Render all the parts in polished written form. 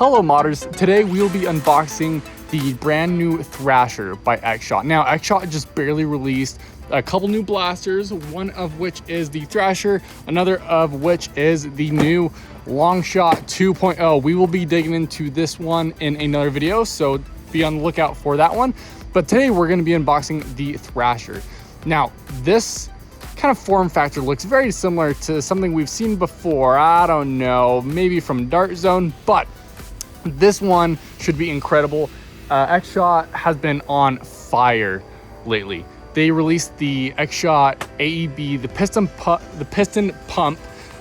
Hello modders, today we will be unboxing the brand new Thrasher by Xshot. Now Xshot just barely released a couple new blasters, one of which is the Thrasher, another of which is the new Xshot 2.0. We will be digging into this one in another video, so be on the lookout for that one. But today we're going to be unboxing the Thrasher. Now this kind of form factor looks very similar to something we've seen before. I don't know, maybe from Dart Zone, but this one should be incredible. Xshot has been on fire lately. They released the Xshot AEB, the piston pump,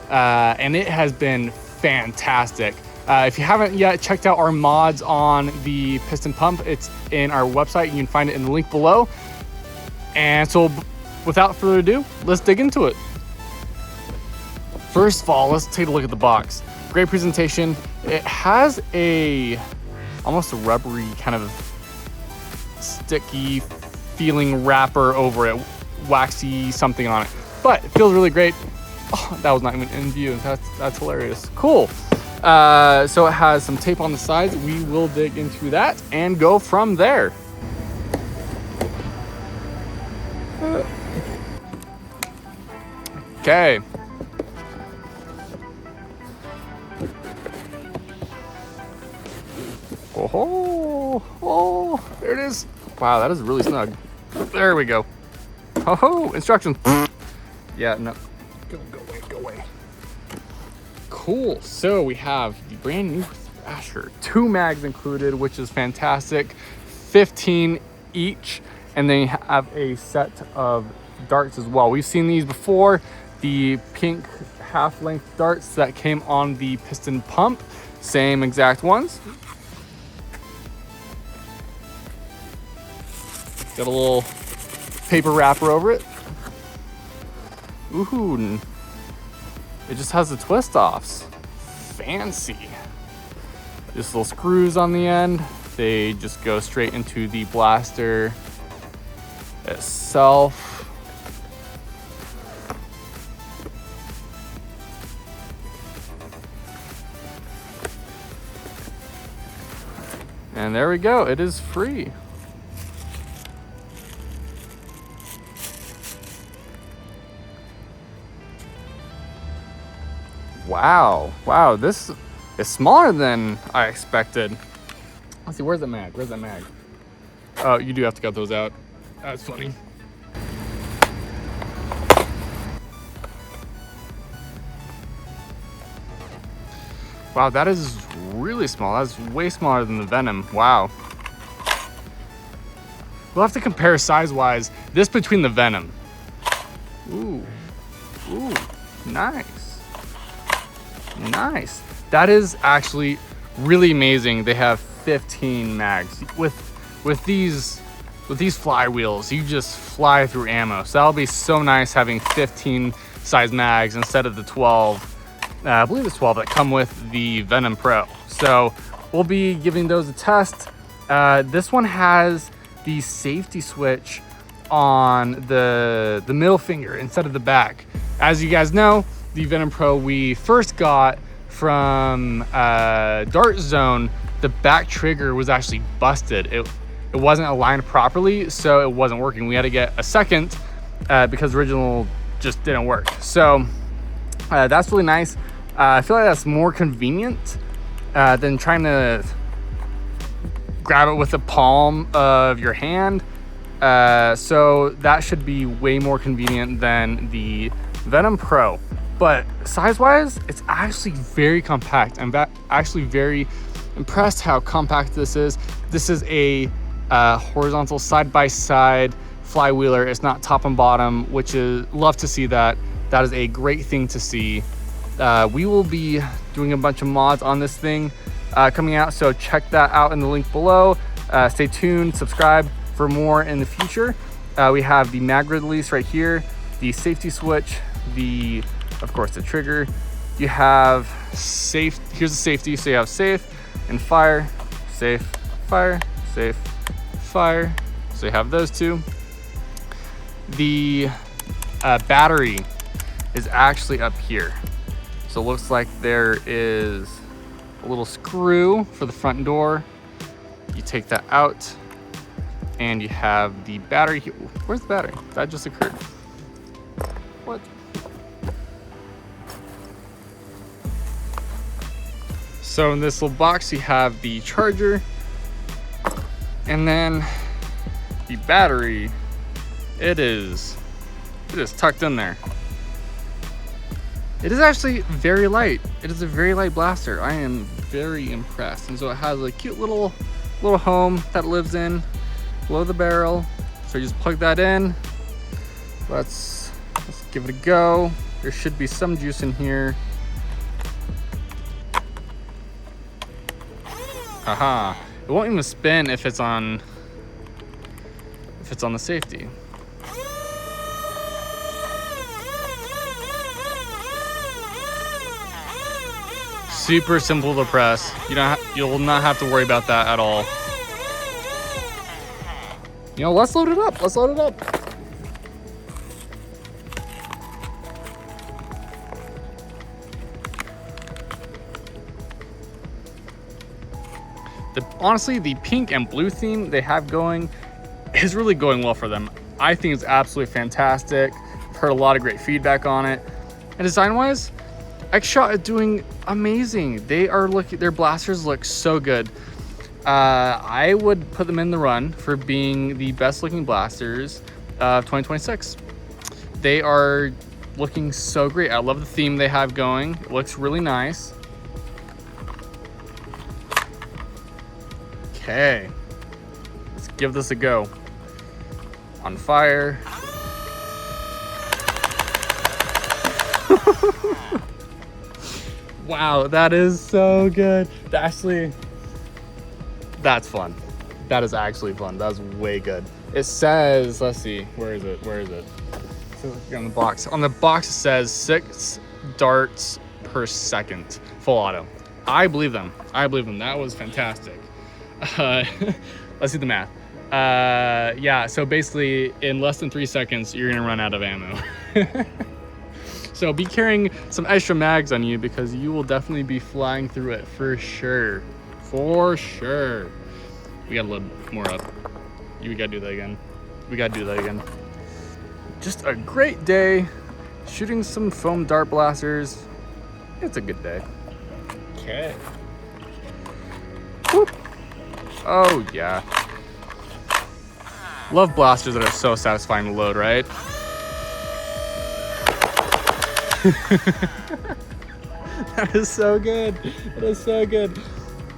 and it has been fantastic. If you haven't yet checked out our mods on the piston pump, it's in our website. You can find it in the link below. And so without further ado, let's dig into it. First of all, let's take a look at the box. Great presentation. It has almost a rubbery kind of sticky feeling wrapper over it, waxy something on it, but it feels really great. Oh, that was not even in view. That's hilarious. Cool. So it has some tape on the sides. We will dig into that and go from there. Okay. Oh, there it is. Wow, that is really snug. There we go. Oh, instructions. Yeah, no. Go away. Cool. So we have the brand new Thrasher. 2 mags included, which is fantastic. 15 each. And then you have a set of darts as well. We've seen these before. The pink half-length darts that came on the piston pump. Same exact ones. Got a little paper wrapper over it. Ooh, it just has the twist offs. Fancy. Just little screws on the end. They just go straight into the blaster itself. And there we go, it is free. Wow, this is smaller than I expected. Let's see, where's the mag? Oh, you do have to cut those out. That's funny. Wow, that is really small. That's way smaller than the Venom. Wow. We'll have to compare size-wise this between the Venom. Ooh, nice. That is actually really amazing. They have 15 mags. With these flywheels, you just fly through ammo. So that'll be so nice having 15 size mags instead of the 12. I believe it's 12 that come with the Venom Pro. So we'll be giving those a test. This one has the safety switch on the middle finger instead of the back. As you guys know, the Venom Pro we first got from Dart Zone, the back trigger was actually busted. It wasn't aligned properly, so it wasn't working. We had to get a second because the original just didn't work. So that's really nice. I feel like that's more convenient than trying to grab it with the palm of your hand. So that should be way more convenient than the Venom Pro. But size-wise, it's actually very compact. I'm actually very impressed how compact this is. This is a horizontal side-by-side flywheeler. It's not top and bottom, which is, love to see that. That is a great thing to see. We will be doing a bunch of mods on this thing coming out, so check that out in the link below. Stay tuned, subscribe for more in the future. We have the mag release right here, the safety switch, of course the trigger. You have safe, here's the safety, so you have safe and fire, safe, fire, safe, fire. So you have those two. The battery is actually up here. So it looks like there is a little screw for the front door. You take that out and you have the battery. Where's the battery? That just occurred. What? So in this little box, you have the charger and then the battery. It is tucked in there. It is actually very light. It is a very light blaster. I am very impressed. And so it has a cute little home that it lives in below the barrel. So you just plug that in. Let's give it a go. There should be some juice in here. Haha. It won't even spin if it's on the safety. Super simple to press. You'll not have to worry about that at all. You know, let's load it up. Let's load it up. Honestly, the pink and blue theme they have going is really going well for them. I think it's absolutely fantastic. I've heard a lot of great feedback on it. And design-wise, Xshot is doing amazing. Their blasters look so good. I would put them in the run for being the best looking blasters of 2026. They are looking so great. I love the theme they have going. It looks really nice. Okay, let's give this a go. On fire. Wow, that is so good. Actually, that's fun. That is actually fun. That's way good. It says, let's see, where is it? It says on the box. On the box it says 6 darts per second, full auto. I believe them. That was fantastic. Let's do the math. Yeah, so basically in less than 3 seconds, you're gonna run out of ammo. So be carrying some extra mags on you because you will definitely be flying through it for sure. For sure. We gotta load more up. We gotta do that again. Just a great day. Shooting some foam dart blasters. It's a good day. Okay. Whoop. Oh yeah. Love blasters that are so satisfying to load, right? That is so good. That is so good.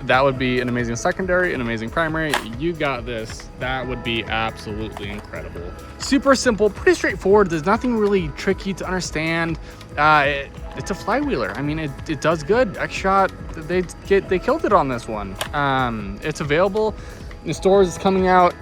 That would be an amazing secondary, an amazing primary. You got this. That would be absolutely incredible. Super simple, pretty straightforward. There's nothing really tricky to understand. It's a flywheeler. I mean, it does good. Xshot, they killed it on this one. It's available in stores. It's coming out.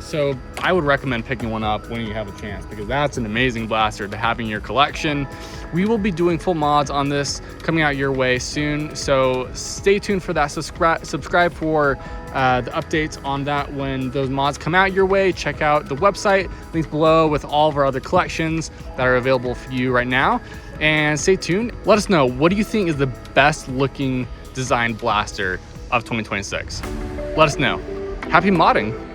So I would recommend picking one up when you have a chance because that's an amazing blaster to have in your collection. We will be doing full mods on this coming out your way soon. So stay tuned for that. Subscribe for the updates on that when those mods come out your way. Check out the website, links below with all of our other collections that are available for you right now. And stay tuned. Let us know, what do you think is the best looking design blaster of 2026? Let us know. Happy modding.